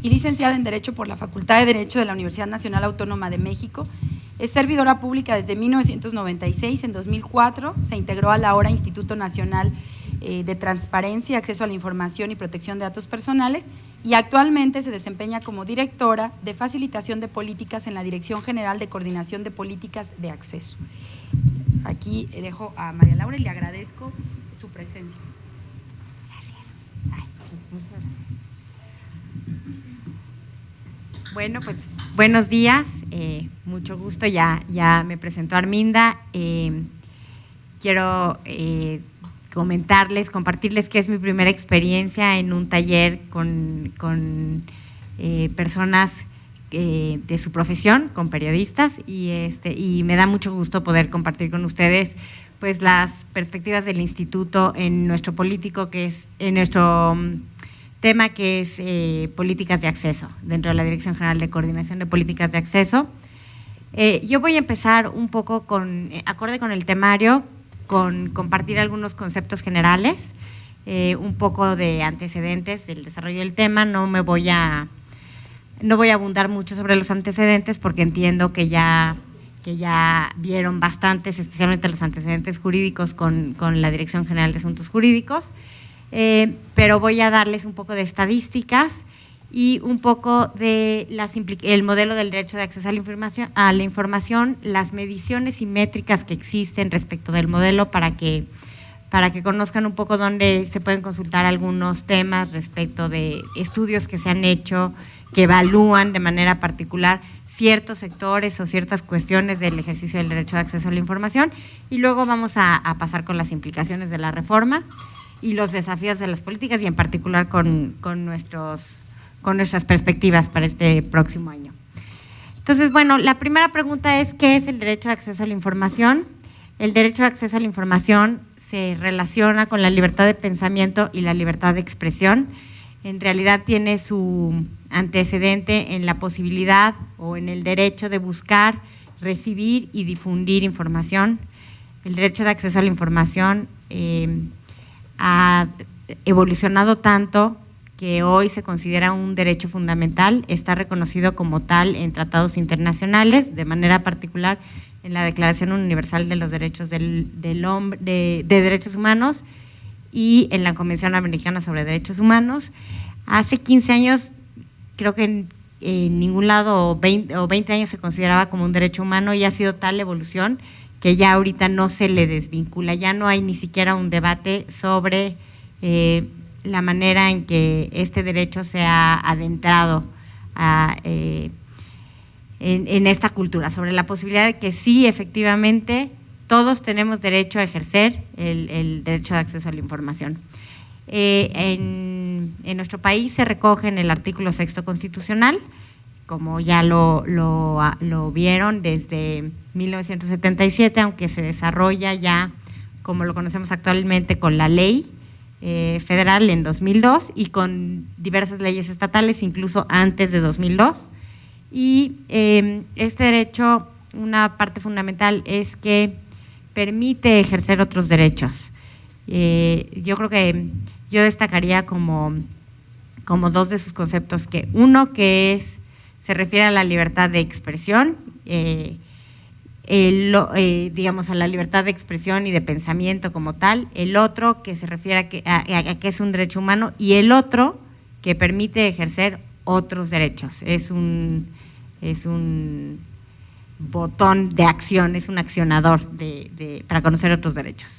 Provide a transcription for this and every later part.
y licenciada en Derecho por la Facultad de Derecho de la Universidad Nacional Autónoma de México. Es servidora pública desde 1996. En 2004 se integró a la ahora Instituto Nacional de Transparencia, Acceso a la Información y Protección de Datos Personales, y actualmente se desempeña como directora de Facilitación de Políticas en la Dirección General de Coordinación de Políticas de Acceso. Aquí dejo a María Laura y le agradezco su presencia. Gracias. Muchas gracias. Bueno, pues buenos días, mucho gusto, ya me presentó Arminda. Quiero compartirles que es mi primera experiencia en un taller con personas de su profesión, con periodistas, y me da mucho gusto poder compartir con ustedes pues las perspectivas del instituto en nuestro tema, que es políticas de acceso, dentro de la Dirección General de Coordinación de Políticas de Acceso. Yo voy a empezar un poco acorde con el temario, con compartir algunos conceptos generales, un poco de antecedentes del desarrollo del tema. No voy a abundar mucho sobre los antecedentes porque entiendo que ya vieron bastantes, especialmente los antecedentes jurídicos con la Dirección General de Asuntos Jurídicos, pero voy a darles un poco de estadísticas y un poco de el modelo del derecho de acceso a la información, las mediciones y métricas que existen respecto del modelo para que conozcan un poco dónde se pueden consultar algunos temas respecto de estudios que se han hecho, que evalúan de manera particular ciertos sectores o ciertas cuestiones del ejercicio del derecho de acceso a la información, y luego vamos a pasar con las implicaciones de la reforma y los desafíos de las políticas, y en particular con nuestras perspectivas para este próximo año. Entonces, bueno, la primera pregunta es: ¿qué es el derecho de acceso a la información? El derecho de acceso a la información se relaciona con la libertad de pensamiento y la libertad de expresión. En realidad tiene su antecedente en la posibilidad o en el derecho de buscar, recibir y difundir información. El derecho de acceso a la información ha evolucionado tanto que hoy se considera un derecho fundamental, está reconocido como tal en tratados internacionales, de manera particular en la Declaración Universal de los Derechos del Hombre, de Derechos Humanos, y en la Convención Americana sobre Derechos Humanos. Hace 15 años, creo que en ningún lado, o 20 años se consideraba como un derecho humano, y ha sido tal la evolución que ya ahorita no se le desvincula, ya no hay ni siquiera un debate sobre la manera en que este derecho se ha adentrado en esta cultura, sobre la posibilidad de que sí, efectivamente, todos tenemos derecho a ejercer el derecho de acceso a la información. En nuestro país se recoge en el artículo 6º constitucional, como ya lo vieron, desde 1977, aunque se desarrolla ya como lo conocemos actualmente con la ley federal en 2002 y con diversas leyes estatales incluso antes de 2002. Y este derecho, una parte fundamental es que permite ejercer otros derechos. Yo creo que yo destacaría como dos de sus conceptos, que uno que se refiere a la libertad de expresión, digamos a la libertad de expresión y de pensamiento como tal, el otro que se refiere a que es un derecho humano, y el otro que permite ejercer otros derechos. Es un botón de acción, es un accionador para conocer otros derechos.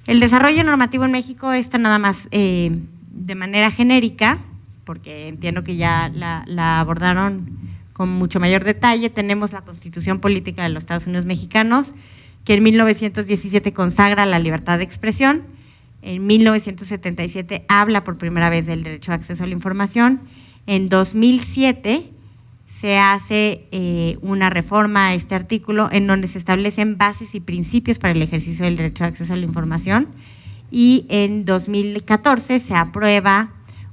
El desarrollo normativo en México está nada más de manera genérica, porque entiendo que ya la abordaron con mucho mayor detalle. Tenemos la Constitución Política de los Estados Unidos Mexicanos, que en 1917 consagra la libertad de expresión. En 1977 habla por primera vez del derecho de acceso a la información. En 2007 se hace una reforma a este artículo en donde se establecen bases y principios para el ejercicio del derecho de acceso a la información, y en 2014 se aprueba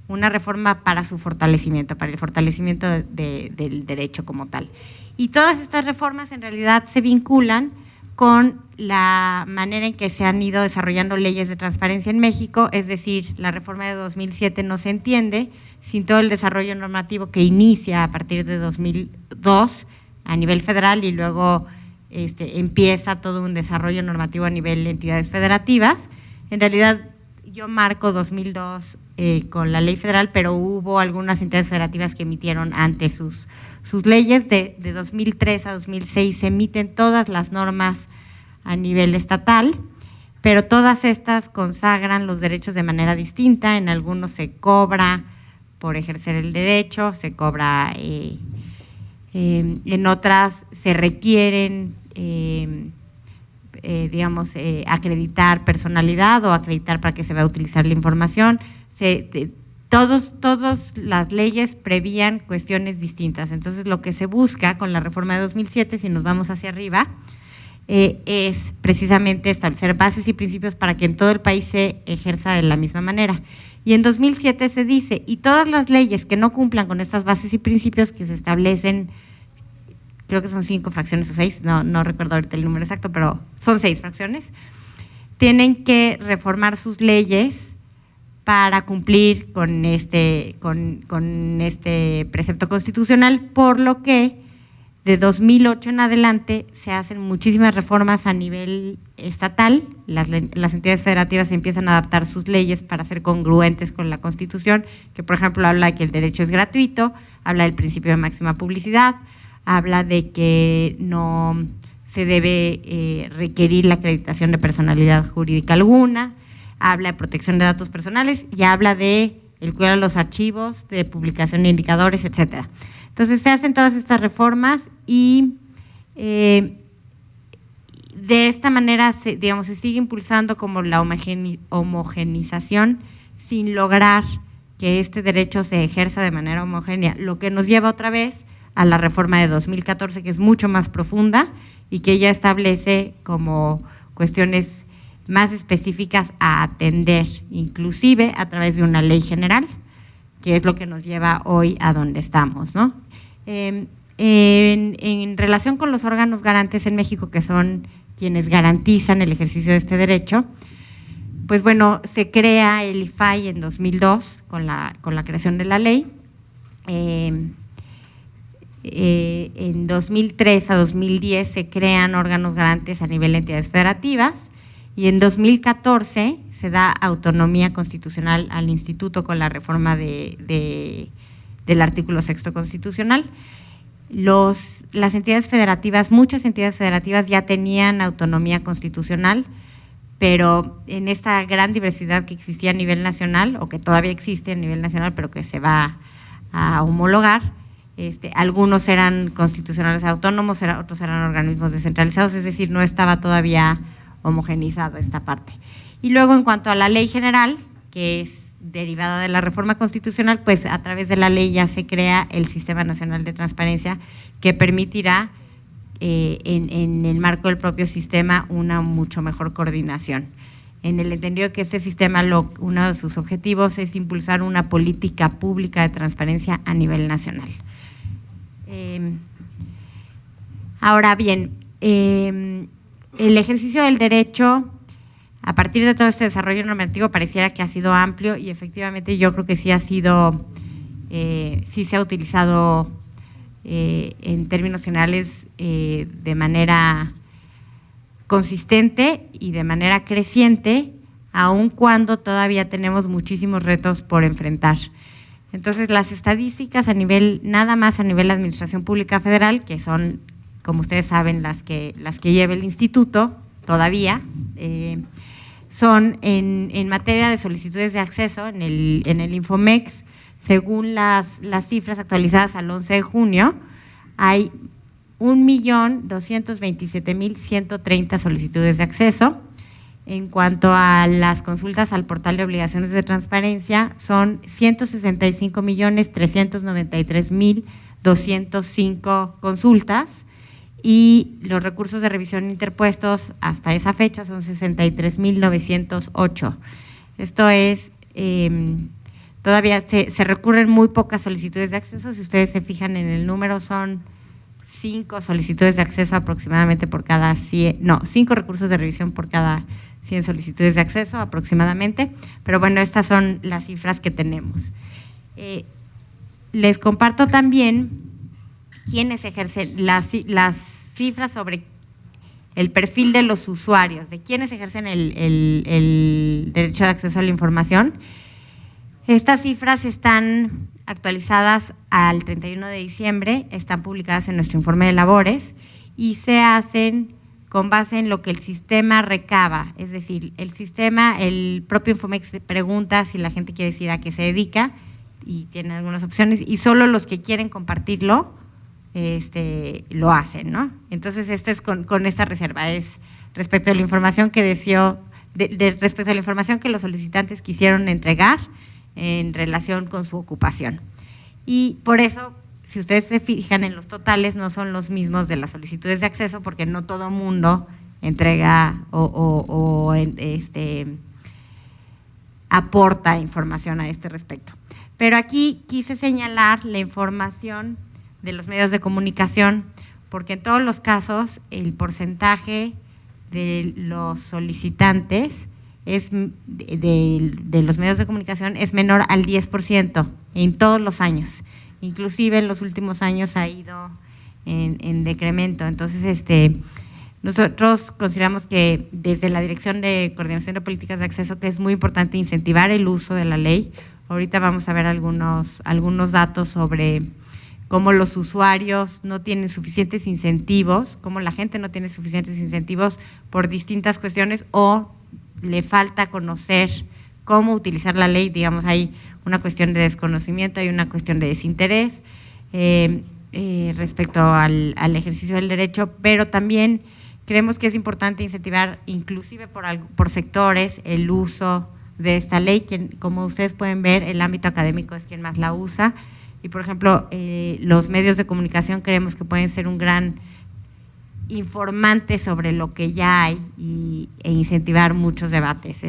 una reforma para su fortalecimiento, para el fortalecimiento del derecho como tal. Y todas estas reformas en realidad se vinculan con la manera en que se han ido desarrollando leyes de transparencia en México, es decir, la reforma de 2007 no se entiende sin todo el desarrollo normativo que inicia a partir de 2002 a nivel federal y luego empieza todo un desarrollo normativo a nivel de entidades federativas. En realidad, yo marco 2002 con la ley federal, pero hubo algunas entidades federativas que emitieron antes sus leyes. De 2003 a 2006 se emiten todas las normas a nivel estatal, pero todas estas consagran los derechos de manera distinta. En algunos se cobra por ejercer el derecho, se cobra, en otras se requieren, acreditar personalidad o acreditar para qué se va a utilizar la información. Todas las leyes prevían cuestiones distintas. Entonces, lo que se busca con la reforma de 2007, si nos vamos hacia arriba, es precisamente establecer bases y principios para que en todo el país se ejerza de la misma manera. Y en 2007 se dice, y todas las leyes que no cumplan con estas bases y principios que se establecen, creo que son 5 fracciones o 6, no recuerdo ahorita el número exacto, pero son 6 fracciones, tienen que reformar sus leyes para cumplir con este precepto constitucional, por lo que de 2008 en adelante se hacen muchísimas reformas a nivel estatal. Las entidades federativas empiezan a adaptar sus leyes para ser congruentes con la Constitución, que por ejemplo habla de que el derecho es gratuito, habla del principio de máxima publicidad, habla de que no se debe requerir la acreditación de personalidad jurídica alguna, habla de protección de datos personales y habla de el cuidado de los archivos, de publicación de indicadores, etcétera. Entonces se hacen todas estas reformas y de esta manera se sigue impulsando como la homogenización sin lograr que este derecho se ejerza de manera homogénea, lo que nos lleva otra vez a la reforma de 2014, que es mucho más profunda y que ya establece como cuestiones más específicas a atender, inclusive a través de una ley general, que es lo que nos lleva hoy a donde estamos, ¿no? En relación con los órganos garantes en México, que son quienes garantizan el ejercicio de este derecho, pues bueno, se crea el IFAI en 2002 con la creación de la ley. En 2003 a 2010 se crean órganos garantes a nivel de entidades federativas y en 2014 se da autonomía constitucional al instituto con la reforma del artículo 6º constitucional. Las entidades federativas, muchas entidades federativas ya tenían autonomía constitucional, pero en esta gran diversidad que existía a nivel nacional, o que todavía existe a nivel nacional, pero que se va a homologar, algunos eran constitucionales autónomos, otros eran organismos descentralizados, es decir, no estaba todavía homogenizado esta parte. Y luego, en cuanto a la ley general, que es derivada de la reforma constitucional, pues a través de la ley ya se crea el Sistema Nacional de Transparencia, que permitirá en el marco del propio sistema una mucho mejor coordinación. En el entendido que este sistema, uno de sus objetivos es impulsar una política pública de transparencia a nivel nacional. Ahora bien, el ejercicio del derecho, a partir de todo este desarrollo normativo, pareciera que ha sido amplio y efectivamente yo creo que sí sí se ha utilizado en términos generales de manera consistente y de manera creciente, aun cuando todavía tenemos muchísimos retos por enfrentar. Entonces, las estadísticas nada más a nivel de Administración Pública Federal, que son, como ustedes saben, las que lleva el instituto todavía, son en materia de solicitudes de acceso en el Infomex, según las cifras actualizadas al 11 de junio, hay 1.227.130 solicitudes de acceso. En cuanto a las consultas al portal de obligaciones de transparencia, son 165.393.205 consultas y los recursos de revisión interpuestos hasta esa fecha son 63.908. Esto es, todavía se recurren muy pocas solicitudes de acceso. Si ustedes se fijan en el número, son 5 solicitudes de acceso aproximadamente por cada 100, no, 5 recursos de revisión por cada 100 solicitudes de acceso aproximadamente, pero bueno, estas son las cifras que tenemos. Les comparto también quiénes ejercen las cifras sobre el perfil de los usuarios, de quienes ejercen el derecho de acceso a la información. Estas cifras están actualizadas al 31 de diciembre, están publicadas en nuestro informe de labores y se hacen con base en lo que el sistema recaba, es decir, el propio Infomex pregunta si la gente quiere decir a qué se dedica y tiene algunas opciones y solo los que quieren compartirlo lo hacen, ¿no? Entonces esto es con esta reserva, es respecto a la información que respecto a la información que los solicitantes quisieron entregar en relación con su ocupación. Y por eso, si ustedes se fijan en los totales, no son los mismos de las solicitudes de acceso, porque no todo mundo entrega aporta información a este respecto. Pero aquí quise señalar la información de los medios de comunicación, porque en todos los casos el porcentaje de los solicitantes de los medios de comunicación es menor al 10% en todos los años, inclusive en los últimos años ha ido en decremento. Entonces, nosotros consideramos que desde la Dirección de Coordinación de Políticas de Acceso que es muy importante incentivar el uso de la ley. Ahorita vamos a ver algunos datos sobre cómo los usuarios no tienen suficientes incentivos, cómo la gente no tiene suficientes incentivos por distintas cuestiones o le falta conocer cómo utilizar la ley. Digamos, hay una cuestión de desconocimiento, hay una cuestión de desinterés respecto al ejercicio del derecho, pero también creemos que es importante incentivar, inclusive por sectores, el uso de esta ley. Como ustedes pueden ver, el ámbito académico es quien más la usa y, por ejemplo, los medios de comunicación creemos que pueden ser un gran informante sobre lo que ya hay e incentivar muchos debates.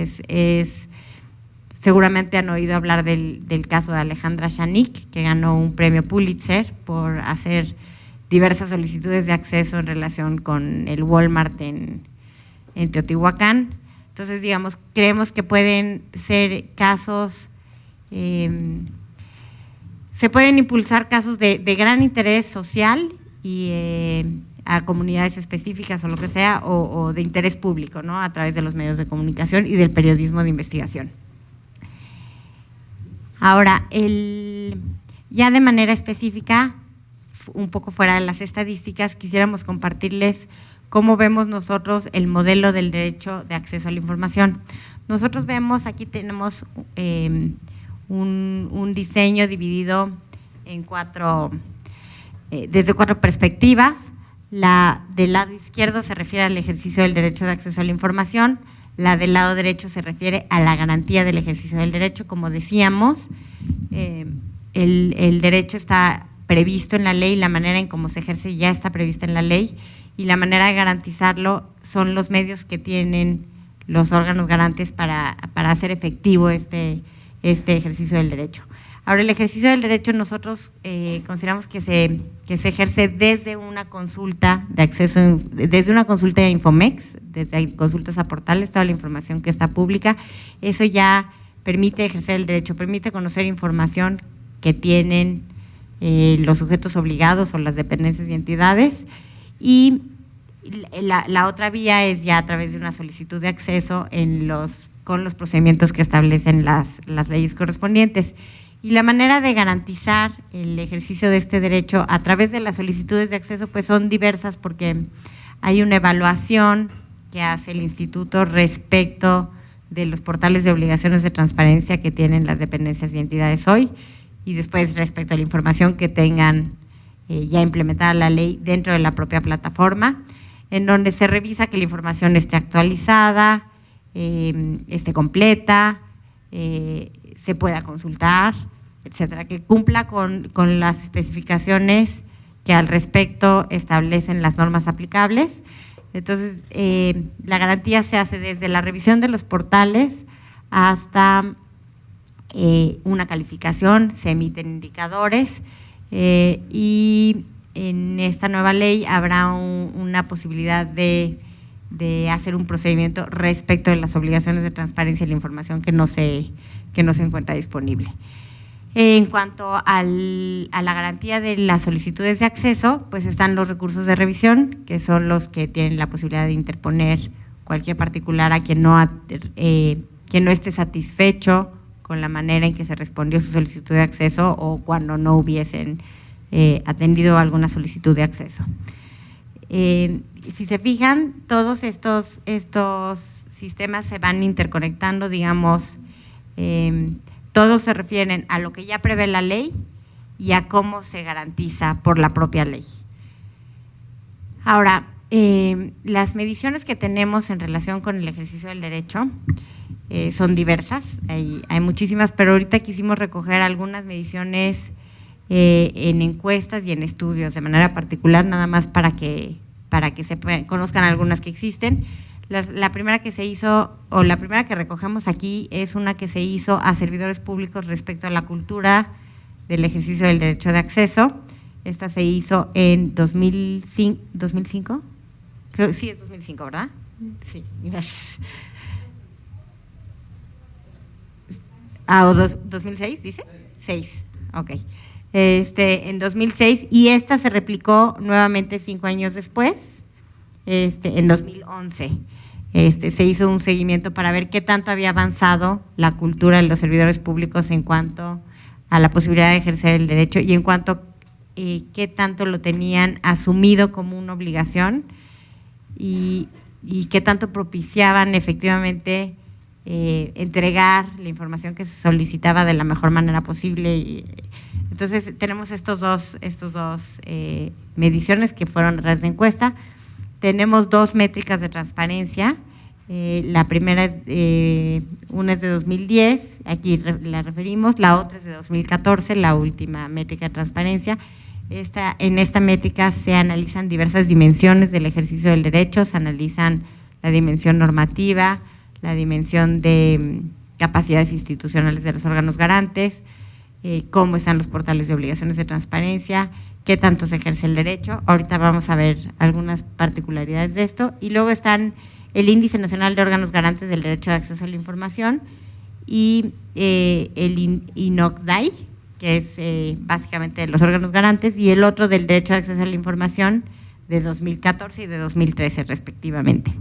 Seguramente han oído hablar del caso de Alejandra Shanik, que ganó un premio Pulitzer por hacer diversas solicitudes de acceso en relación con el Walmart en Teotihuacán. Entonces, digamos, creemos que pueden ser casos, se pueden impulsar casos de gran interés social y a comunidades específicas o lo que sea, o de interés público, ¿no?, a través de los medios de comunicación y del periodismo de investigación. Ahora, ya de manera específica, un poco fuera de las estadísticas, quisiéramos compartirles cómo vemos nosotros el modelo del derecho de acceso a la información. Nosotros vemos, aquí tenemos un diseño dividido en desde 4 perspectivas. La del lado izquierdo se refiere al ejercicio del derecho de acceso a la información, la del lado derecho se refiere a la garantía del ejercicio del derecho. Como decíamos, el derecho está previsto en la ley, la manera en cómo se ejerce ya está prevista en la ley y la manera de garantizarlo son los medios que tienen los órganos garantes para hacer efectivo este ejercicio del derecho. Ahora, el ejercicio del derecho nosotros consideramos que se ejerce desde una consulta de acceso, desde una consulta de Infomex, desde consultas a portales, toda la información que está pública. Eso ya permite ejercer el derecho, permite conocer información que tienen los sujetos obligados o las dependencias y entidades. Y la otra vía es ya a través de una solicitud de acceso con los procedimientos que establecen las leyes correspondientes. Y la manera de garantizar el ejercicio de este derecho a través de las solicitudes de acceso pues son diversas, porque hay una evaluación que hace el instituto respecto de los portales de obligaciones de transparencia que tienen las dependencias y entidades hoy, y después respecto a la información que tengan ya implementada la ley dentro de la propia plataforma, en donde se revisa que la información esté actualizada, esté completa, se pueda consultar, etcétera, que cumpla con las especificaciones que al respecto establecen las normas aplicables. Entonces, la garantía se hace desde la revisión de los portales hasta una calificación, se emiten indicadores y en esta nueva ley habrá una posibilidad de hacer un procedimiento respecto de las obligaciones de transparencia y la información que no se encuentra disponible. En cuanto a la garantía de las solicitudes de acceso, pues están los recursos de revisión, que son los que tienen la posibilidad de interponer cualquier particular a quien no esté satisfecho con la manera en que se respondió su solicitud de acceso o cuando no hubiesen atendido alguna solicitud de acceso. Si se fijan, todos estos sistemas se van interconectando, digamos, todos se refieren a lo que ya prevé la ley y a cómo se garantiza por la propia ley. Ahora, las mediciones que tenemos en relación con el ejercicio del derecho son diversas, hay muchísimas, pero ahorita quisimos recoger algunas mediciones en encuestas y en estudios de manera particular, nada más para que conozcan algunas que existen. La primera que se hizo, o la primera que recogemos aquí, es una que se hizo a servidores públicos respecto a la cultura del ejercicio del derecho de acceso. Esta se hizo en 2005. Creo que sí, es 2005, ¿verdad? Sí, gracias. ¿O 2006, dice? 6, ok. En 2006, y esta se replicó nuevamente 5 años después, en 2011. Se hizo un seguimiento para ver qué tanto había avanzado la cultura de los servidores públicos en cuanto a la posibilidad de ejercer el derecho y en cuanto qué tanto lo tenían asumido como una obligación y qué tanto propiciaban efectivamente entregar la información que se solicitaba de la mejor manera posible. Entonces tenemos estos dos mediciones que fueron a través de encuesta. Tenemos 2 métricas de transparencia. La primera una es de 2010, aquí la referimos, la otra es de 2014, la última métrica de transparencia. En esta métrica se analizan diversas dimensiones del ejercicio del derecho, se analizan la dimensión normativa, la dimensión de capacidades institucionales de los órganos garantes, cómo están los portales de obligaciones de transparencia, qué tanto se ejerce el derecho. Ahorita vamos a ver algunas particularidades de esto. Y luego están el Índice Nacional de Órganos Garantes del Derecho de Acceso a la Información y el INOCDAI, que es básicamente de los órganos garantes, y el otro del Derecho de Acceso a la Información de 2014 y de 2013 respectivamente.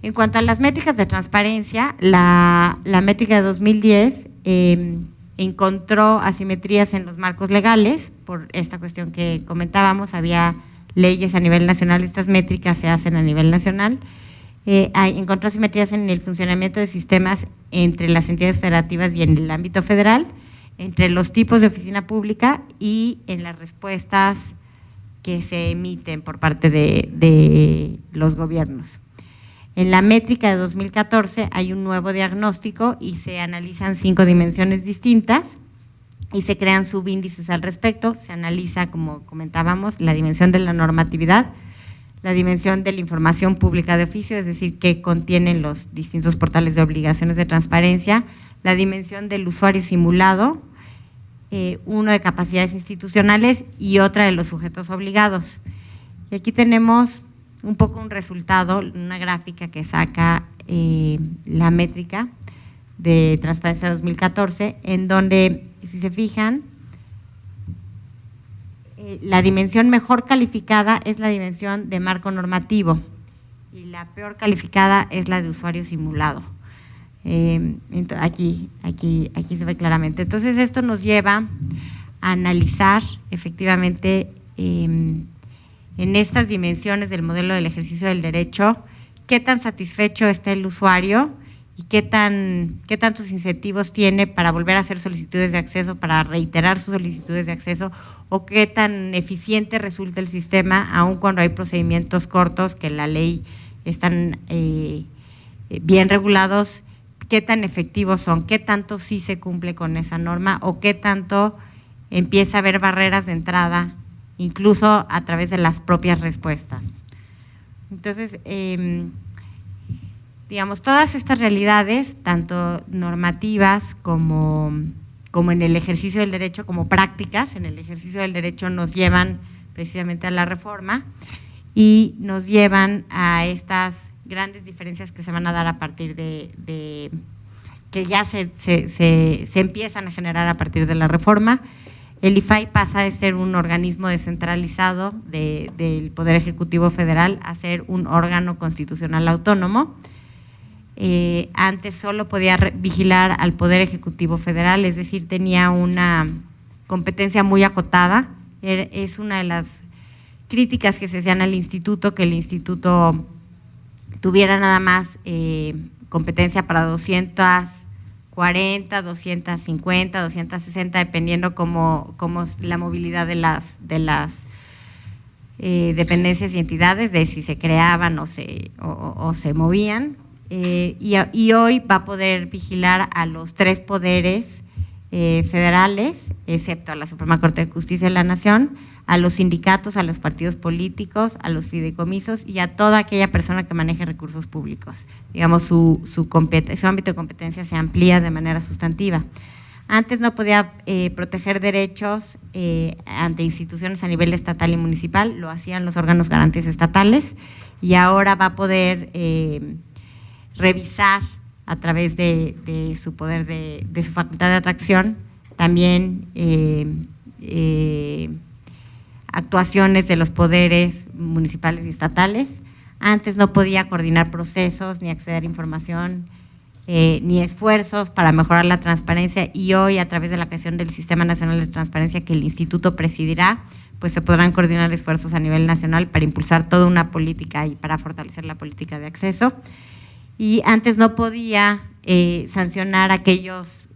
En cuanto a las métricas de transparencia, la métrica de 2010 encontró asimetrías en los marcos legales, por esta cuestión que comentábamos, había leyes a nivel nacional, estas métricas se hacen a nivel nacional, encontró asimetrías en el funcionamiento de sistemas entre las entidades federativas y en el ámbito federal, entre los tipos de oficina pública y en las respuestas que se emiten por parte de los gobiernos. En la métrica de 2014 hay un nuevo diagnóstico y se analizan 5 dimensiones distintas y se crean subíndices al respecto. Se analiza, como comentábamos, la dimensión de la normatividad, la dimensión de la información pública de oficio, es decir, que contienen los distintos portales de obligaciones de transparencia, la dimensión del usuario simulado, uno de capacidades institucionales y otra de los sujetos obligados. Y aquí tenemos un poco un resultado, una gráfica que saca la métrica de transparencia 2014, en donde, si se fijan, la dimensión mejor calificada es la dimensión de marco normativo y la peor calificada es la de usuario simulado. Aquí se ve claramente. Entonces, esto nos lleva a analizar efectivamente en estas dimensiones del modelo del ejercicio del derecho, qué tan satisfecho está el usuario y qué tantos incentivos tiene para volver a hacer solicitudes de acceso, para reiterar sus solicitudes de acceso, o qué tan eficiente resulta el sistema, aun cuando hay procedimientos cortos que en la ley están bien regulados, qué tan efectivos son, qué tanto sí se cumple con esa norma o qué tanto empieza a haber barreras de entrada, incluso a través de las propias respuestas. Entonces, digamos, todas estas realidades, tanto normativas como en el ejercicio del derecho, como prácticas en el ejercicio del derecho, nos llevan precisamente a la reforma y nos llevan a estas grandes diferencias que se van a dar a partir de que ya se empiezan a generar a partir de la reforma. El IFAI pasa de ser un organismo descentralizado del Poder Ejecutivo Federal a ser un órgano constitucional autónomo. Antes solo podía vigilar al Poder Ejecutivo Federal, es decir, tenía una competencia muy acotada. Es una de las críticas que se hacían al instituto, que el instituto tuviera nada más competencia para 240, 250, 260, dependiendo cómo la movilidad de las dependencias y entidades, de si se creaban o se movían. Y hoy va a poder vigilar a los 3 poderes federales, excepto a la Suprema Corte de Justicia de la Nación, a los sindicatos, a los partidos políticos, a los fideicomisos y a toda aquella persona que maneje recursos públicos. Digamos, su ámbito de competencia se amplía de manera sustantiva. Antes no podía proteger derechos ante instituciones a nivel estatal y municipal, lo hacían los órganos garantes estatales, y ahora va a poder revisar a través de su poder, de su facultad de atracción, también actuaciones de los poderes municipales y estatales. Antes no podía coordinar procesos, ni acceder a información, ni esfuerzos para mejorar la transparencia, y hoy, a través de la creación del Sistema Nacional de Transparencia que el Instituto presidirá, pues se podrán coordinar esfuerzos a nivel nacional para impulsar toda una política y para fortalecer la política de acceso. Y antes no podía sancionar a aquellas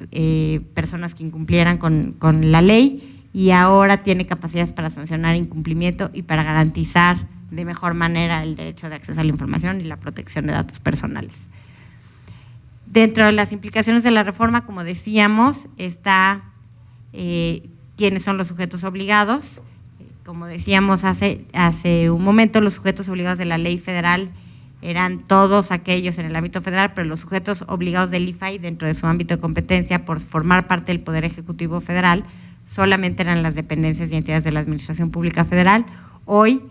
personas que incumplieran con la ley, y ahora tiene capacidades para sancionar incumplimiento y para garantizar de mejor manera el derecho de acceso a la información y la protección de datos personales. Dentro de las implicaciones de la reforma, como decíamos, está quiénes son los sujetos obligados. Como decíamos hace un momento, los sujetos obligados de la ley federal eran todos aquellos en el ámbito federal, pero los sujetos obligados del IFAI dentro de su ámbito de competencia por formar parte del Poder Ejecutivo Federal solamente eran las dependencias y entidades de la Administración Pública Federal. Hoy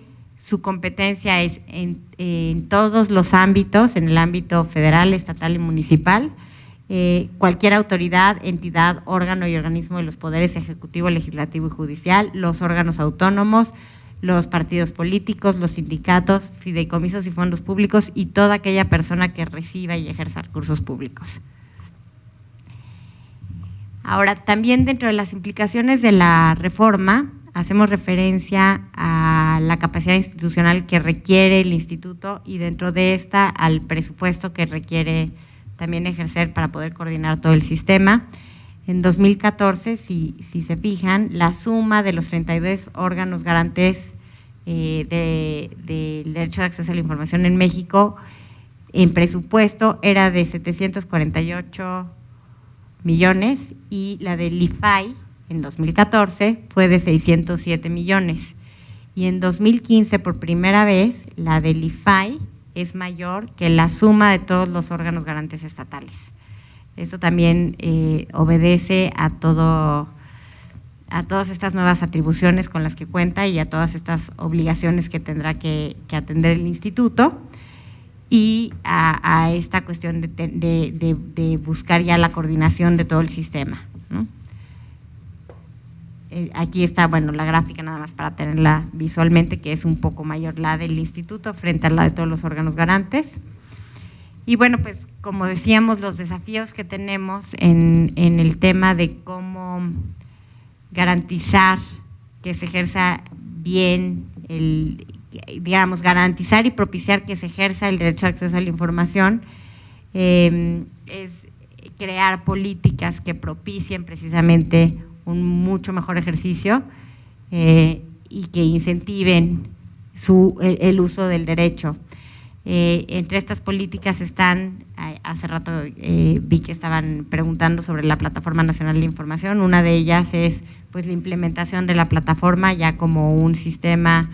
su competencia es en todos los ámbitos, en el ámbito federal, estatal y municipal. Cualquier autoridad, entidad, órgano y organismo de los poderes ejecutivo, legislativo y judicial, los órganos autónomos, los partidos políticos, los sindicatos, fideicomisos y fondos públicos y toda aquella persona que reciba y ejerza recursos públicos. Ahora, también dentro de las implicaciones de la reforma, hacemos referencia a la capacidad institucional que requiere el instituto y dentro de esta al presupuesto que requiere también ejercer para poder coordinar todo el sistema. En 2014, si se fijan, la suma de los 32 órganos garantes del derecho de acceso a la información en México, en presupuesto era de 748 millones y la del IFAI en 2014 fue de 607 millones. Y en 2015, por primera vez, la del IFAI es mayor que la suma de todos los órganos garantes estatales. Esto también obedece a todas estas nuevas atribuciones con las que cuenta y a todas estas obligaciones que tendrá que atender el instituto y a esta cuestión de buscar ya la coordinación de todo el sistema, ¿no? Aquí está, bueno, la gráfica nada más para tenerla visualmente, que es un poco mayor la del instituto frente a la de todos los órganos garantes. Y bueno, pues como decíamos, los desafíos que tenemos en el tema de cómo garantizar que se ejerza bien, garantizar y propiciar que se ejerza el derecho de acceso a la información, es crear políticas que propicien precisamente un mucho mejor ejercicio y que incentiven el uso del derecho. Entre estas políticas están, hace rato vi que estaban preguntando sobre la Plataforma Nacional de Información. Una de ellas es pues la implementación de la plataforma ya como un sistema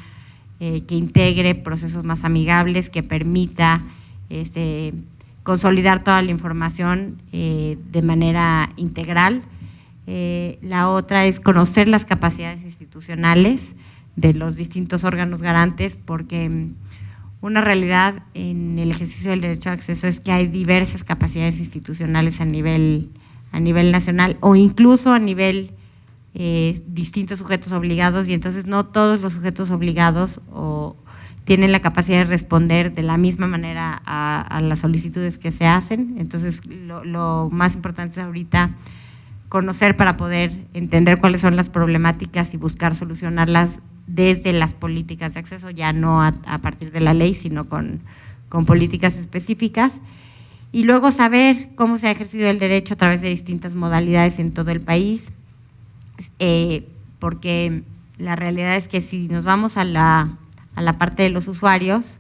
que integre procesos más amigables, que permita consolidar toda la información de manera integral. La otra es conocer las capacidades institucionales de los distintos órganos garantes, porque una realidad en el ejercicio del derecho de acceso es que hay diversas capacidades institucionales a nivel nacional o incluso a nivel distintos sujetos obligados, y entonces no todos los sujetos obligados tienen la capacidad de responder de la misma manera a las solicitudes que se hacen. Entonces lo más importante es ahorita conocer para poder entender cuáles son las problemáticas y buscar solucionarlas desde las políticas de acceso, ya no a partir de la ley, sino con políticas específicas. Y luego saber cómo se ha ejercido el derecho a través de distintas modalidades en todo el país, porque la realidad es que si nos vamos a la parte de los usuarios,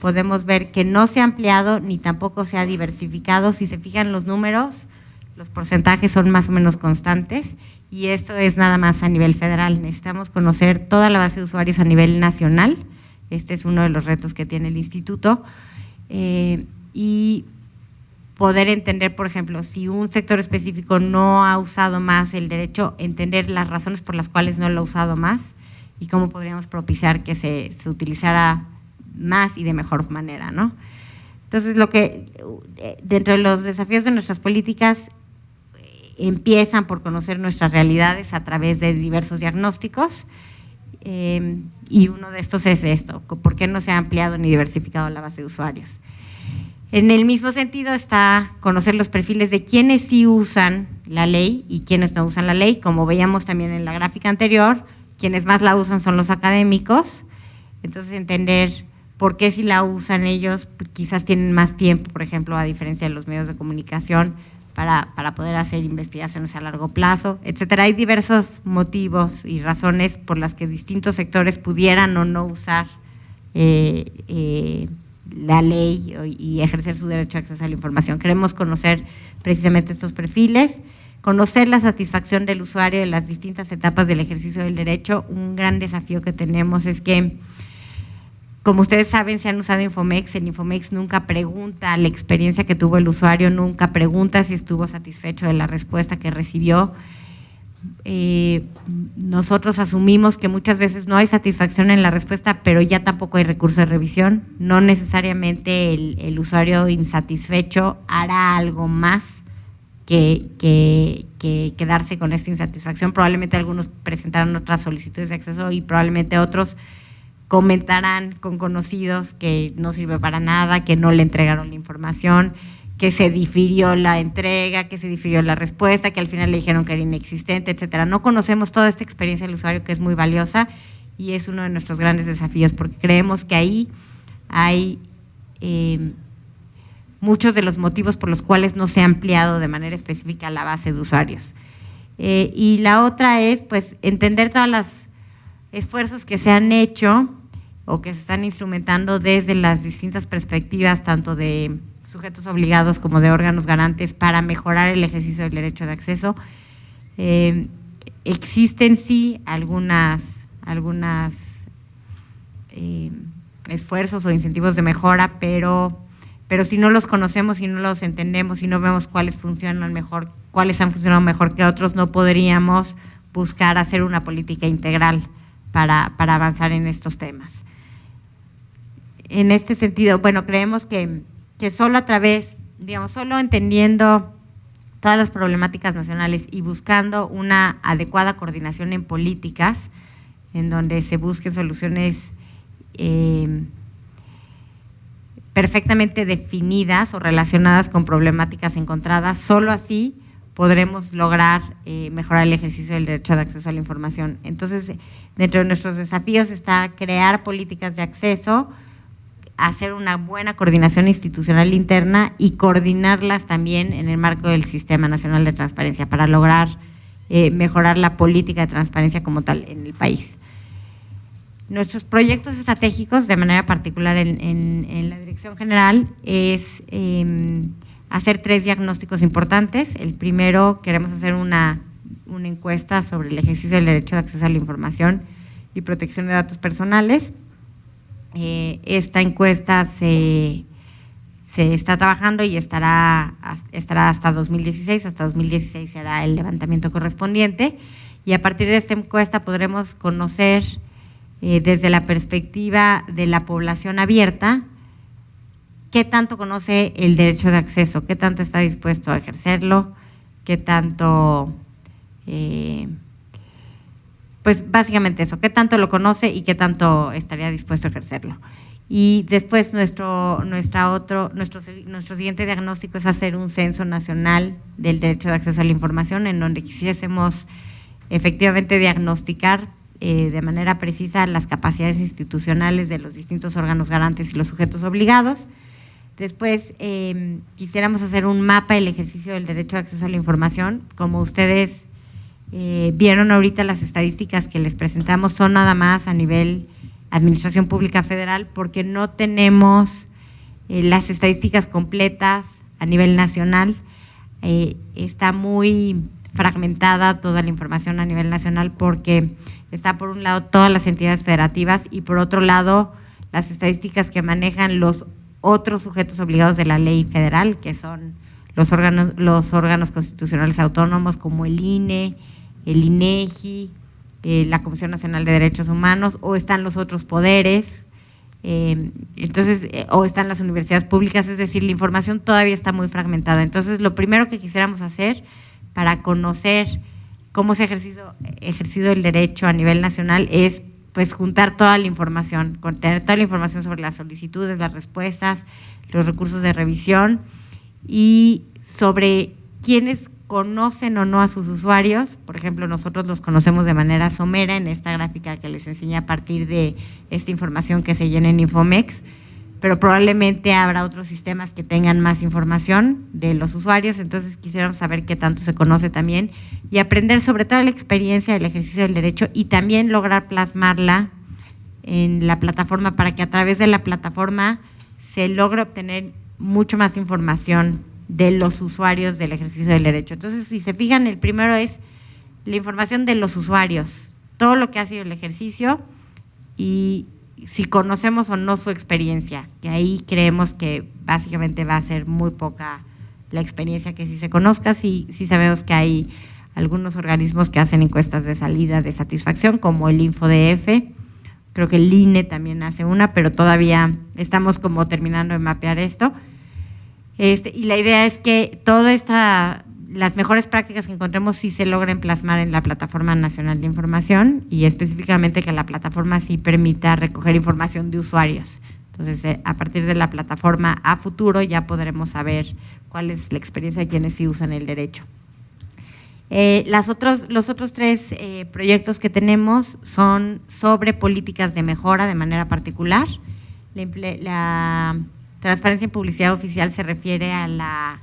podemos ver que no se ha ampliado ni tampoco se ha diversificado. Si se fijan los números, los porcentajes son más o menos constantes, y esto es nada más a nivel federal. Necesitamos conocer toda la base de usuarios a nivel nacional. Este es uno de los retos que tiene el instituto, y poder entender, por ejemplo, si un sector específico no ha usado más el derecho, entender las razones por las cuales no lo ha usado más y cómo podríamos propiciar que se utilizara más y de mejor manera, ¿no? Entonces, dentro de los desafíos de nuestras políticas, empiezan por conocer nuestras realidades a través de diversos diagnósticos, y uno de estos es esto: ¿por qué no se ha ampliado ni diversificado la base de usuarios? En el mismo sentido está conocer los perfiles de quienes sí usan la ley y quienes no usan la ley. Como veíamos también en la gráfica anterior, quienes más la usan son los académicos. Entonces, entender por qué si la usan ellos, quizás tienen más tiempo, por ejemplo, a diferencia de los medios de comunicación, para poder hacer investigaciones a largo plazo, etcétera. Hay diversos motivos y razones por las que distintos sectores pudieran o no usar la ley y ejercer su derecho a acceso a la información. Queremos conocer precisamente estos perfiles, conocer la satisfacción del usuario en las distintas etapas del ejercicio del derecho. Un gran desafío que tenemos es que, como ustedes saben, se han usado Infomex. En Infomex nunca pregunta la experiencia que tuvo el usuario, nunca pregunta si estuvo satisfecho de la respuesta que recibió. Nosotros asumimos que muchas veces no hay satisfacción en la respuesta, pero ya tampoco hay recurso de revisión. No necesariamente el usuario insatisfecho hará algo más que quedarse con esta insatisfacción. Probablemente algunos presentarán otras solicitudes de acceso y probablemente otros comentarán con conocidos que no sirve para nada, que no le entregaron la información, que se difirió la entrega, que se difirió la respuesta, que al final le dijeron que era inexistente, etcétera. No conocemos toda esta experiencia del usuario, que es muy valiosa, y es uno de nuestros grandes desafíos, porque creemos que ahí hay muchos de los motivos por los cuales no se ha ampliado de manera específica la base de usuarios. Y la otra es, pues, entender todos los esfuerzos que se han hecho o que se están instrumentando desde las distintas perspectivas, tanto de sujetos obligados como de órganos garantes, para mejorar el ejercicio del derecho de acceso. Existen sí algunas esfuerzos o incentivos de mejora, pero si no los conocemos, si no los entendemos, si no vemos cuáles funcionan mejor, cuáles han funcionado mejor que otros, no podríamos buscar hacer una política integral para avanzar en estos temas. En este sentido, bueno, creemos que solo a través, solo entendiendo todas las problemáticas nacionales y buscando una adecuada coordinación en políticas, en donde se busquen soluciones perfectamente definidas o relacionadas con problemáticas encontradas, solo así podremos lograr mejorar el ejercicio del derecho de acceso a la información. Entonces, dentro de nuestros desafíos está crear políticas de acceso, hacer una buena coordinación institucional interna y coordinarlas también en el marco del Sistema Nacional de Transparencia para lograr mejorar la política de transparencia como tal en el país. Nuestros proyectos estratégicos, de manera particular en la Dirección General, es hacer 3 diagnósticos importantes. El primero, queremos hacer una encuesta sobre el ejercicio del derecho de acceso a la información y protección de datos personales. Esta encuesta se está trabajando y estará hasta 2016. Hasta 2016 se hará el levantamiento correspondiente, y a partir de esta encuesta podremos conocer desde la perspectiva de la población abierta, qué tanto conoce el derecho de acceso, qué tanto está dispuesto a ejercerlo, qué tanto, pues básicamente eso, qué tanto lo conoce y qué tanto estaría dispuesto a ejercerlo. Y después nuestro siguiente diagnóstico es hacer un censo nacional del derecho de acceso a la información, en donde quisiésemos efectivamente diagnosticar de manera precisa las capacidades institucionales de los distintos órganos garantes y los sujetos obligados. Después quisiéramos hacer un mapa del ejercicio del derecho de acceso a la información. Como ustedes vieron ahorita, las estadísticas que les presentamos son nada más a nivel Administración Pública Federal, porque no tenemos las estadísticas completas a nivel nacional. Está muy fragmentada toda la información a nivel nacional, porque está por un lado todas las entidades federativas y por otro lado las estadísticas que manejan los otros sujetos obligados de la ley federal, que son los órganos constitucionales autónomos como el INE, el INEGI, la Comisión Nacional de Derechos Humanos, o están los otros poderes, entonces, o están las universidades públicas, es decir, la información todavía está muy fragmentada. Entonces, lo primero que quisiéramos hacer para conocer cómo se ha ejercido el derecho a nivel nacional es pues juntar toda la información, contener toda la información sobre las solicitudes, las respuestas, los recursos de revisión y sobre quiénes conocen o no a sus usuarios. Por ejemplo, nosotros los conocemos de manera somera en esta gráfica que les enseñé a partir de esta información que se llena en Infomex, pero probablemente habrá otros sistemas que tengan más información de los usuarios, entonces quisiéramos saber qué tanto se conoce también y aprender sobre toda la experiencia del ejercicio del derecho y también lograr plasmarla en la plataforma para que a través de la plataforma se logre obtener mucho más información de los usuarios del ejercicio del derecho. Entonces, si se fijan, el primero es la información de los usuarios, todo lo que ha sido el ejercicio y si conocemos o no su experiencia, que ahí creemos que básicamente va a ser muy poca la experiencia que sí se conozca. Sí sabemos que hay algunos organismos que hacen encuestas de salida de satisfacción, como el InfoDF, creo que el INE también hace una, pero todavía estamos como terminando de mapear esto. Y la idea es que las mejores prácticas que encontremos sí se logren plasmar en la Plataforma Nacional de Información y específicamente que la plataforma sí permita recoger información de usuarios. Entonces, a partir de la plataforma a futuro ya podremos saber cuál es la experiencia de quienes sí usan el derecho. Los otros tres proyectos que tenemos son sobre políticas de mejora de manera particular. La transparencia en publicidad oficial se refiere a la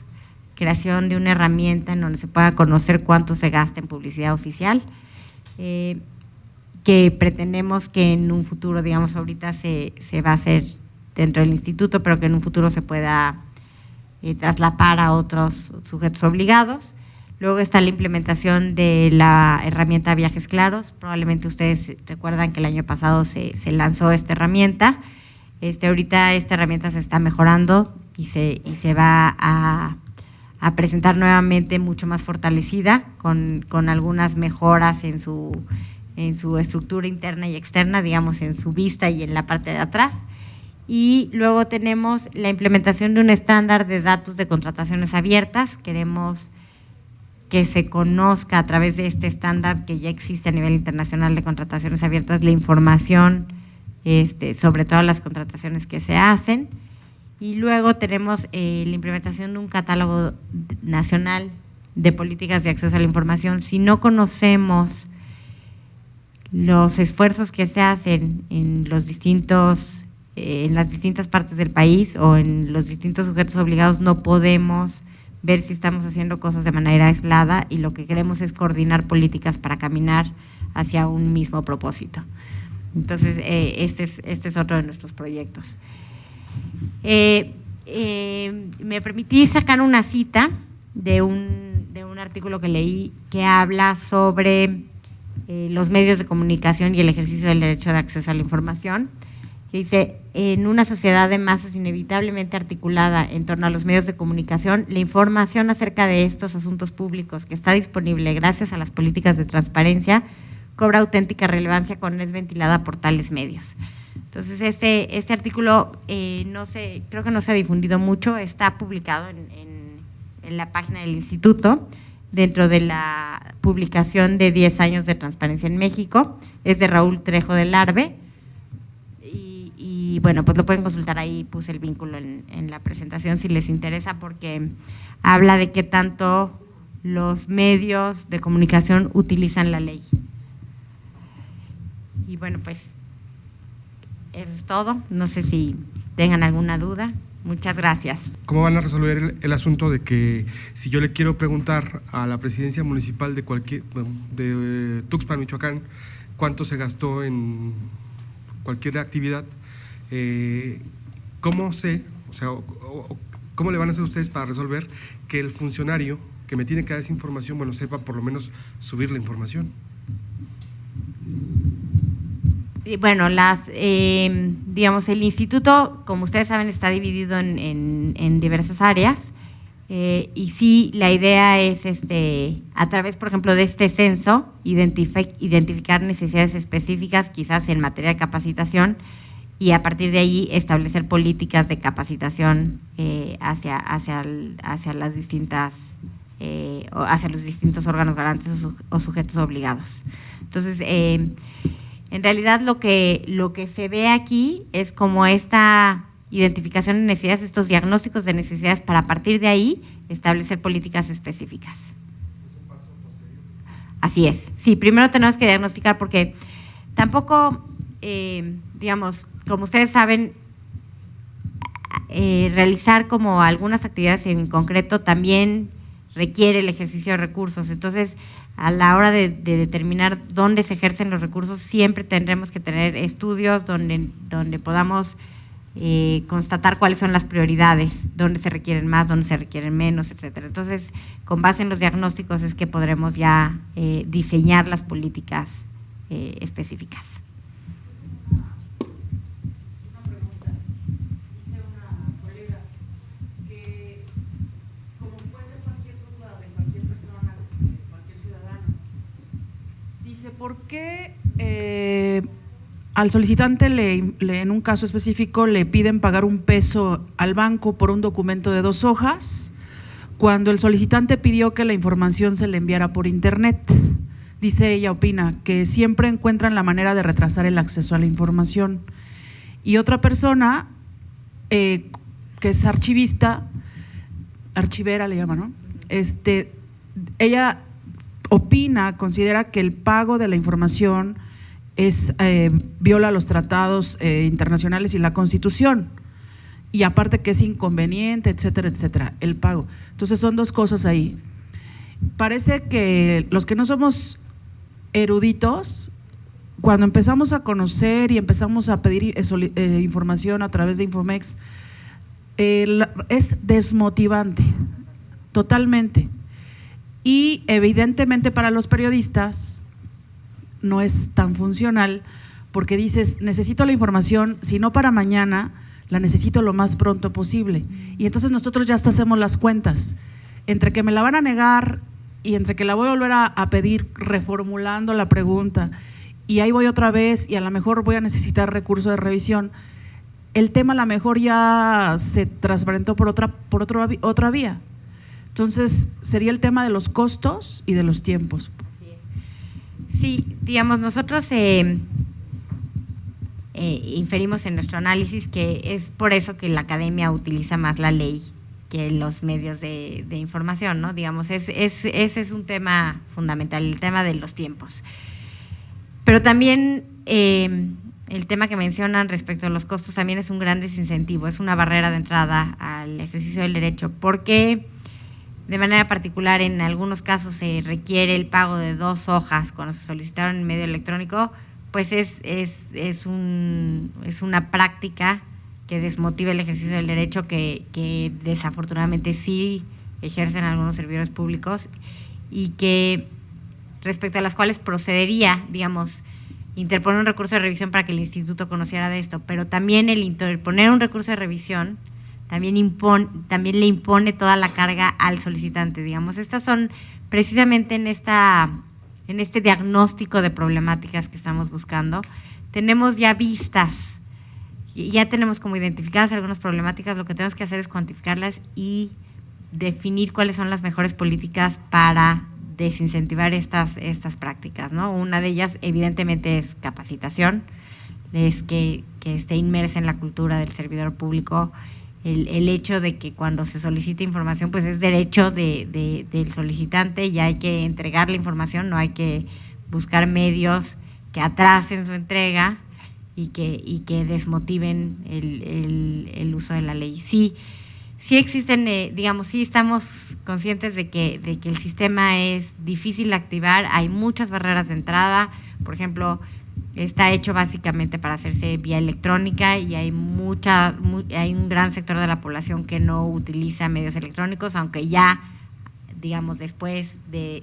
creación de una herramienta en donde se pueda conocer cuánto se gasta en publicidad oficial, que pretendemos que en un futuro, digamos ahorita se va a hacer dentro del instituto, pero que en un futuro se pueda traslapar a otros sujetos obligados. Luego está la implementación de la herramienta Viajes Claros. Probablemente ustedes recuerdan que el año pasado se lanzó esta herramienta. Ahorita esta herramienta se está mejorando y se va a presentar nuevamente mucho más fortalecida, con algunas mejoras en su estructura interna y externa, digamos en su vista y en la parte de atrás. Y luego tenemos la implementación de un estándar de datos de contrataciones abiertas. Queremos que se conozca a través de este estándar que ya existe a nivel internacional de contrataciones abiertas, la información sobre todas las contrataciones que se hacen. Y luego tenemos la implementación de un catálogo nacional de políticas de acceso a la información. Si no conocemos los esfuerzos que se hacen en las distintas partes del país o en los distintos sujetos obligados, no podemos ver si estamos haciendo cosas de manera aislada, y lo que queremos es coordinar políticas para caminar hacia un mismo propósito. Entonces, este es otro de nuestros proyectos. Me permití sacar una cita de un artículo que leí que habla sobre los medios de comunicación y el ejercicio del derecho de acceso a la información, que dice: en una sociedad de masas inevitablemente articulada en torno a los medios de comunicación, la información acerca de estos asuntos públicos que está disponible gracias a las políticas de transparencia cobra auténtica relevancia cuando es ventilada por tales medios. Entonces, este artículo creo que no se ha difundido mucho, está publicado en la página del Instituto, dentro de la publicación de 10 años de transparencia en México, es de Raúl Trejo del Arbe, y bueno, pues lo pueden consultar ahí, puse el vínculo en la presentación si les interesa, porque habla de qué tanto los medios de comunicación utilizan la ley. Y bueno, pues eso es todo, no sé si tengan alguna duda. Muchas gracias. ¿Cómo van a resolver el asunto de que si yo le quiero preguntar a la presidencia municipal de Tuxpan, Michoacán, cuánto se gastó en cualquier actividad, cómo sé, o sea, cómo le van a hacer ustedes para resolver que el funcionario que me tiene que dar esa información, bueno, sepa por lo menos subir la información? Bueno, digamos, el instituto, como ustedes saben, está dividido en diversas áreas, y sí, la idea es, a través, por ejemplo, de este censo, identificar necesidades específicas, quizás en materia de capacitación, y a partir de ahí establecer políticas de capacitación hacia las distintas, hacia los distintos órganos garantes o sujetos obligados. Entonces, en realidad lo que se ve aquí es como esta identificación de necesidades, estos diagnósticos de necesidades, para a partir de ahí establecer políticas específicas. Así es. Sí, primero tenemos que diagnosticar, porque tampoco, digamos, como ustedes saben, realizar como algunas actividades en concreto también requiere el ejercicio de recursos. Entonces, a la hora de determinar dónde se ejercen los recursos, siempre tendremos que tener estudios donde podamos constatar cuáles son las prioridades, dónde se requieren más, dónde se requieren menos, etcétera. Entonces, con base en los diagnósticos es que podremos ya diseñar las políticas específicas. ¿Por qué al solicitante en un caso específico le piden pagar $1 al banco por un documento de 2 hojas, cuando el solicitante pidió que la información se le enviara por internet? Dice ella, opina, que siempre encuentran la manera de retrasar el acceso a la información. Y otra persona, que es archivera le llaman, ¿no? Ella opina, considera que el pago de la información viola los tratados internacionales y la Constitución, y aparte que es inconveniente, etcétera, etcétera, el pago. Entonces son dos cosas ahí. Parece que los que no somos eruditos, cuando empezamos a conocer y empezamos a pedir información a través de Infomex, es desmotivante, totalmente. Y evidentemente para los periodistas no es tan funcional, porque dices, necesito la información, si no para mañana, la necesito lo más pronto posible. Y entonces nosotros ya hasta hacemos las cuentas, entre que me la van a negar y entre que la voy a volver a pedir reformulando la pregunta, y ahí voy otra vez y a lo mejor voy a necesitar recurso de revisión. El tema a lo mejor ya se transparentó por otra vía. Entonces, sería el tema de los costos y de los tiempos. Sí, digamos, nosotros inferimos en nuestro análisis que es por eso que la academia utiliza más la ley que los medios de información, ¿no? Digamos, ese es un tema fundamental, el tema de los tiempos. Pero también el tema que mencionan respecto a los costos también es un gran desincentivo, es una barrera de entrada al ejercicio del derecho, porque de manera particular en algunos casos se requiere el pago de 2 hojas cuando se solicitaron en medio electrónico, pues es una práctica que desmotiva el ejercicio del derecho que desafortunadamente sí ejercen algunos servidores públicos, y que respecto a las cuales procedería, digamos, interponer un recurso de revisión para que el instituto conociera de esto, pero también el interponer un recurso de revisión también le impone toda la carga al solicitante. Digamos, estas son precisamente en en este diagnóstico de problemáticas que estamos buscando. Tenemos ya vistas, ya tenemos como identificadas algunas problemáticas, lo que tenemos que hacer es cuantificarlas y definir cuáles son las mejores políticas para desincentivar estas prácticas, ¿no? Una de ellas, evidentemente, es capacitación, es que esté inmersa en la cultura del servidor público, el hecho de que cuando se solicita información, pues es derecho del solicitante y hay que entregar la información, no hay que buscar medios que atrasen su entrega y que desmotiven el uso de la ley. Sí existen, digamos, sí estamos conscientes de que el sistema es difícil de activar, hay muchas barreras de entrada, por ejemplo, está hecho básicamente para hacerse vía electrónica y hay un gran sector de la población que no utiliza medios electrónicos, aunque ya, digamos, después de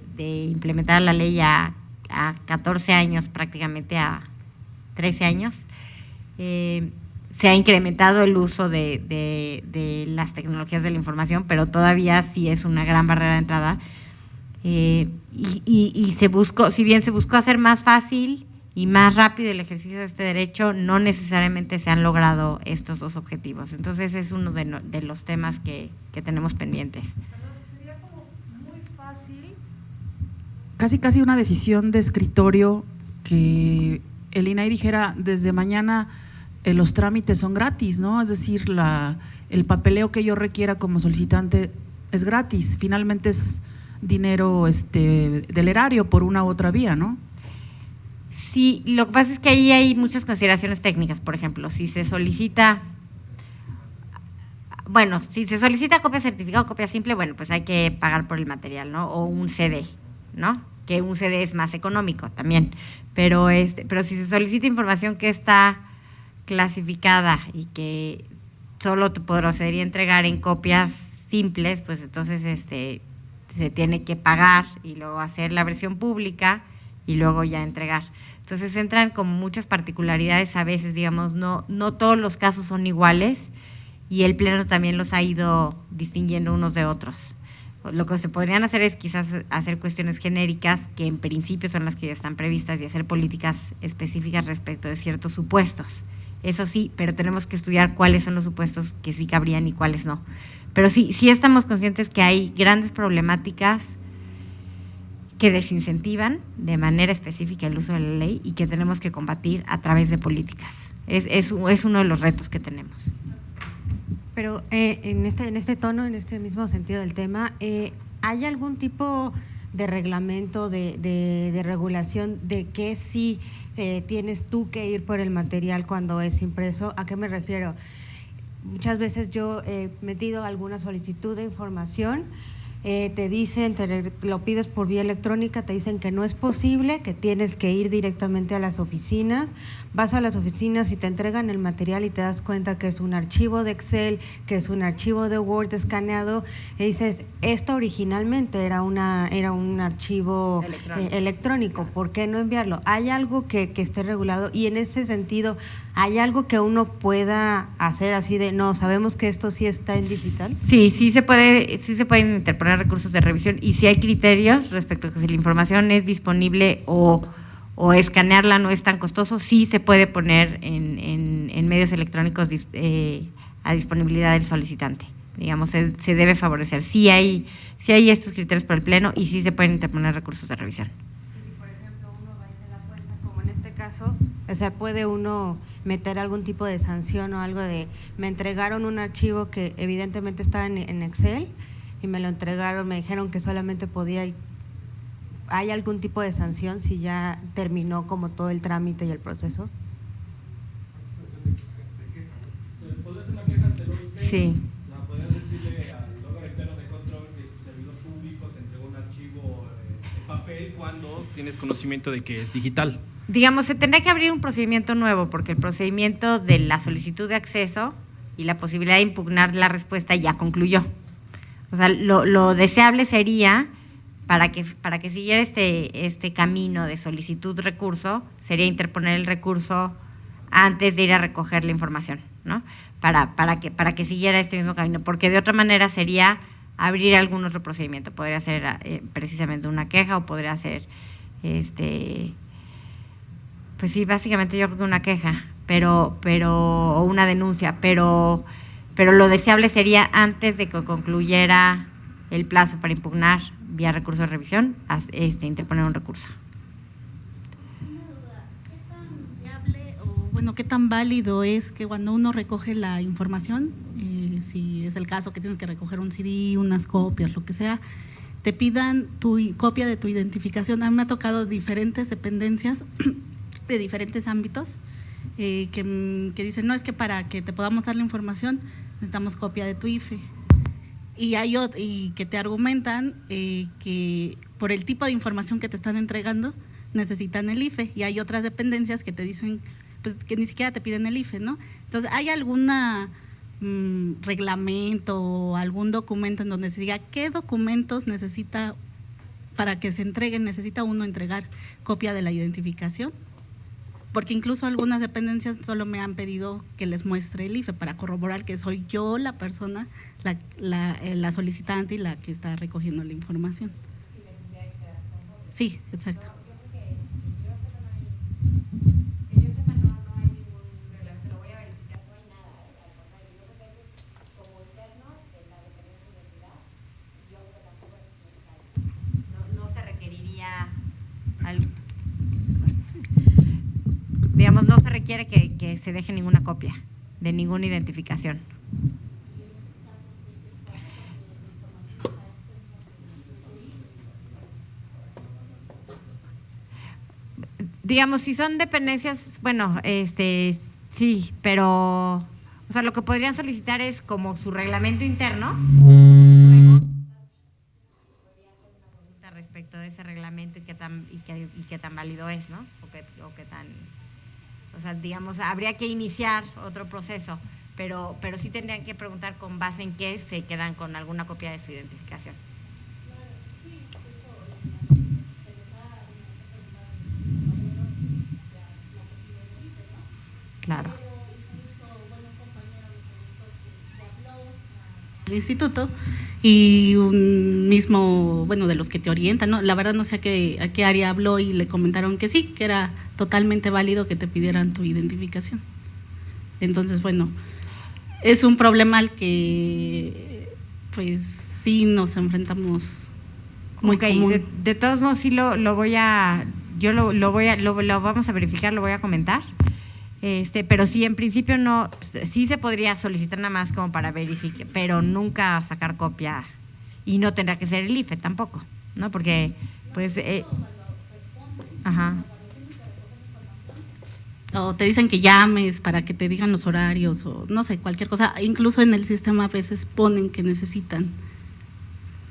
implementar la ley a 14 años, prácticamente a 13 años, se ha incrementado el uso de las tecnologías de la información, pero todavía sí es una gran barrera de entrada. Y se buscó, si bien se buscó hacer más fácil y más rápido el ejercicio de este derecho, no necesariamente se han logrado estos dos objetivos. Entonces es uno de los temas que tenemos pendientes. Sería como muy fácil, casi una decisión de escritorio, que el INAI dijera desde mañana los trámites son gratis, ¿no? Es decir, el papeleo que yo requiera como solicitante es gratis, finalmente es dinero del erario por una u otra vía, ¿no? Sí, lo que pasa es que ahí hay muchas consideraciones técnicas. Por ejemplo, si se solicita copia certificada o copia simple, bueno, pues hay que pagar por el material, ¿no? O un CD, ¿no? Que un CD es más económico también. Pero si se solicita información que está clasificada y que solo te procedería a entregar en copias simples, pues entonces se tiene que pagar y luego hacer la versión pública y luego ya entregar. Entonces entran como muchas particularidades a veces, digamos, no todos los casos son iguales y el Pleno también los ha ido distinguiendo unos de otros. Lo que se podrían hacer es quizás hacer cuestiones genéricas, que en principio son las que ya están previstas, y hacer políticas específicas respecto de ciertos supuestos. Eso sí, pero tenemos que estudiar cuáles son los supuestos que sí cabrían y cuáles no. Pero sí estamos conscientes que hay grandes problemáticas que desincentivan de manera específica el uso de la ley y que tenemos que combatir a través de políticas. Es uno de los retos que tenemos. Pero en este tono, en este mismo sentido del tema, ¿hay algún tipo de reglamento, de regulación de que sí tienes tú que ir por el material cuando es impreso? ¿A qué me refiero? Muchas veces yo he metido alguna solicitud de información, te dicen, lo pides por vía electrónica, te dicen que no es posible, que tienes que ir directamente a las oficinas, vas a las oficinas y te entregan el material y te das cuenta que es un archivo de Excel, que es un archivo de Word escaneado, y dices, esto originalmente era un archivo electrónico, ¿por qué no enviarlo? ¿Hay algo que esté regulado? Y en ese sentido, ¿hay algo que uno pueda hacer así de, no, sabemos que esto sí está en digital? Sí se pueden interponer recursos de revisión y si hay criterios respecto a que si la información es disponible o escanearla no es tan costoso, sí se puede poner en medios electrónicos a disponibilidad del solicitante. Digamos, se debe favorecer. Sí hay estos criterios por el Pleno y sí se pueden interponer recursos de revisión. Y por ejemplo, uno va y se da cuenta, como en este caso, o sea, puede uno meter algún tipo de sanción o algo de, me entregaron un archivo que evidentemente estaba en Excel y me lo entregaron, me dijeron que solamente podía. ¿Hay algún tipo de sanción si ya terminó como todo el trámite y el proceso? ¿Podría ser una queja ante el OIC? Sí. ¿Podrías decirle al órgano interno de control que tu servidor público te entregó un archivo en papel cuando tienes conocimiento de que es digital? Digamos, se tendrá que abrir un procedimiento nuevo porque el procedimiento de la solicitud de acceso y la posibilidad de impugnar la respuesta ya concluyó. O sea, lo deseable sería, para que siguiera este camino de solicitud-recurso, sería interponer el recurso antes de ir a recoger la información, ¿no? Para que siguiera este mismo camino, porque de otra manera sería abrir algún otro procedimiento. Podría ser precisamente una queja o podría ser Pues sí, básicamente yo creo que una queja, o una denuncia, pero lo deseable sería antes de que concluyera el plazo para impugnar vía recurso de revisión, interponer un recurso. Bueno, ¿qué tan válido es que cuando uno recoge la información, si es el caso que tienes que recoger un CD, unas copias, lo que sea, te pidan tu copia de tu identificación? A mí me ha tocado diferentes dependencias de diferentes ámbitos que dicen, no, es que para que te podamos dar la información necesitamos copia de tu IFE. Y que te argumentan que por el tipo de información que te están entregando necesitan el IFE, y hay otras dependencias que te dicen pues que ni siquiera te piden el IFE, ¿no? Entonces, ¿hay alguna reglamento o algún documento en donde se diga qué documentos necesita para que se entreguen, necesita uno entregar copia de la identificación? Porque incluso algunas dependencias solo me han pedido que les muestre el IFE para corroborar que soy yo la persona, la solicitante y la que está recogiendo la información. Sí, exacto. Digamos, no se requiere que se deje ninguna copia de ninguna identificación. Digamos, si son dependencias, bueno, sí, pero, o sea, lo que podrían solicitar es como su reglamento interno. Respecto de ese reglamento y qué tan válido es, ¿no? O qué tan, o sea, digamos, habría que iniciar otro proceso, pero sí tendrían que preguntar con base en qué se quedan con alguna copia de su identificación. Claro. El instituto y un mismo, bueno, de los que te orientan, ¿no? La verdad no sé a qué área habló y le comentaron que sí, que era totalmente válido que te pidieran tu identificación. Entonces, bueno, es un problema al que pues sí nos enfrentamos muy común. De todos modos sí lo vamos a verificar, lo voy a comentar. Pero sí, en principio no, sí se podría solicitar nada más como para verificar, pero nunca sacar copia, y no tendrá que ser el IFE tampoco, ¿no? Porque, pues, ajá. O te dicen que llames para que te digan los horarios, o no sé, cualquier cosa. Incluso en el sistema a veces ponen que necesitan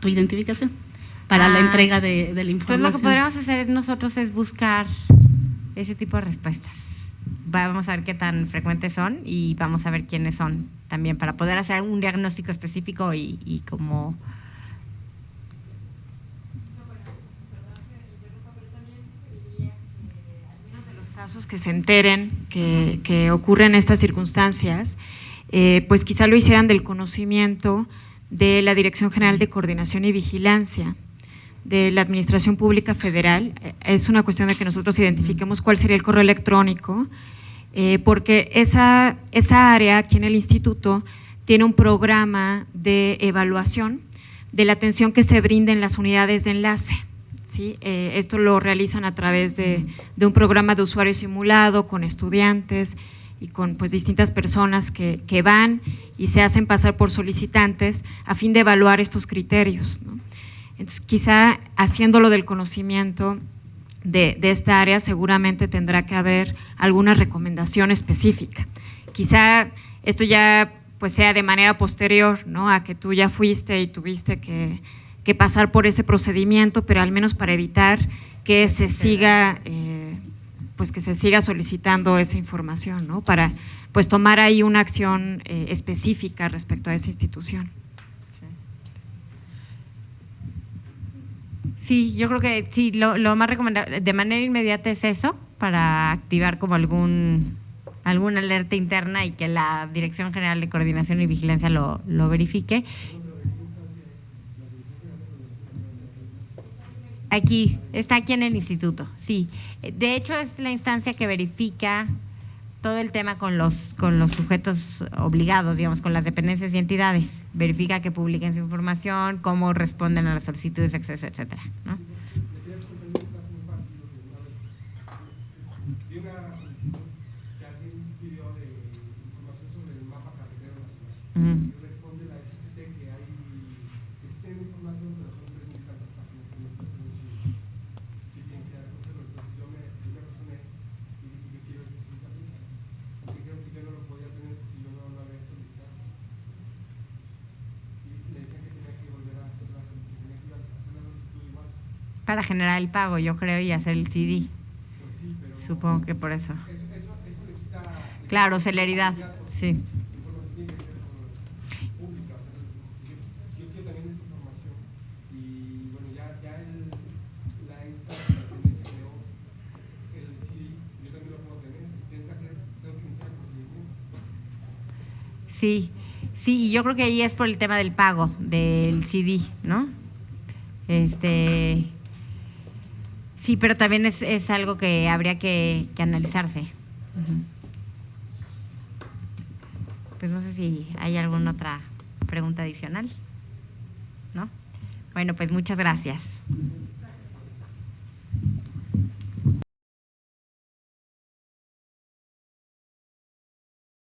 tu identificación para la entrega de la información. Entonces, lo que podríamos hacer nosotros es buscar ese tipo de respuestas. Vamos a ver qué tan frecuentes son y vamos a ver quiénes son también, para poder hacer un diagnóstico específico y como… Casos que se enteren que ocurren estas circunstancias, pues quizá lo hicieran del conocimiento de la Dirección General de Coordinación y Vigilancia de la Administración Pública Federal. Es una cuestión de que nosotros identifiquemos cuál sería el correo electrónico, porque esa área aquí en el instituto tiene un programa de evaluación de la atención que se brinda en las unidades de enlace. ¿Sí? Esto lo realizan a través de un programa de usuario simulado con estudiantes y con pues distintas personas que van y se hacen pasar por solicitantes a fin de evaluar estos criterios, ¿no? Entonces, quizá haciéndolo del conocimiento de esta área, seguramente tendrá que haber alguna recomendación específica. Quizá esto ya pues sea de manera posterior, ¿no? A que tú ya fuiste y tuviste que pasar por ese procedimiento, pero al menos para evitar que se siga, pues que se siga solicitando esa información, ¿no? Para pues tomar ahí una acción específica respecto a esa institución. Sí, yo creo que sí, lo más recomendable de manera inmediata es eso, para activar como alguna alerta interna y que la Dirección General de Coordinación y Vigilancia lo verifique. Aquí, está aquí en el instituto, sí. De hecho, es la instancia que verifica todo el tema con los sujetos obligados, digamos, con las dependencias y entidades. Verifica que publiquen su información, cómo responden a las solicitudes de acceso, etcétera, ¿no? Vi una solicitud que alguien pidió de información sobre el mapa carretero nacional. Responde la SCT que hay, que sí tienen información, pero son 3.000 tantas páginas que no está haciendo un sitio. Que tienen que dar consejo. Entonces yo me razoné y dije que quiero ese sitio también. Me dijeron que yo no lo podía tener porque yo no lo había solicitado. Y le decían que tenía que volver a hacer la solicitud, tenía que hacer la solicitud igual. Para generar el pago, yo creo, y hacer el CD. Pues sí, pero Supongo que por eso. eso le quita. Claro, celeridad, sí. Sí, sí, y yo creo que ahí es por el tema del pago del CD, ¿no? Sí, pero también es algo que habría que analizarse. Pues no sé si hay alguna otra pregunta adicional, ¿no? Bueno, pues muchas gracias.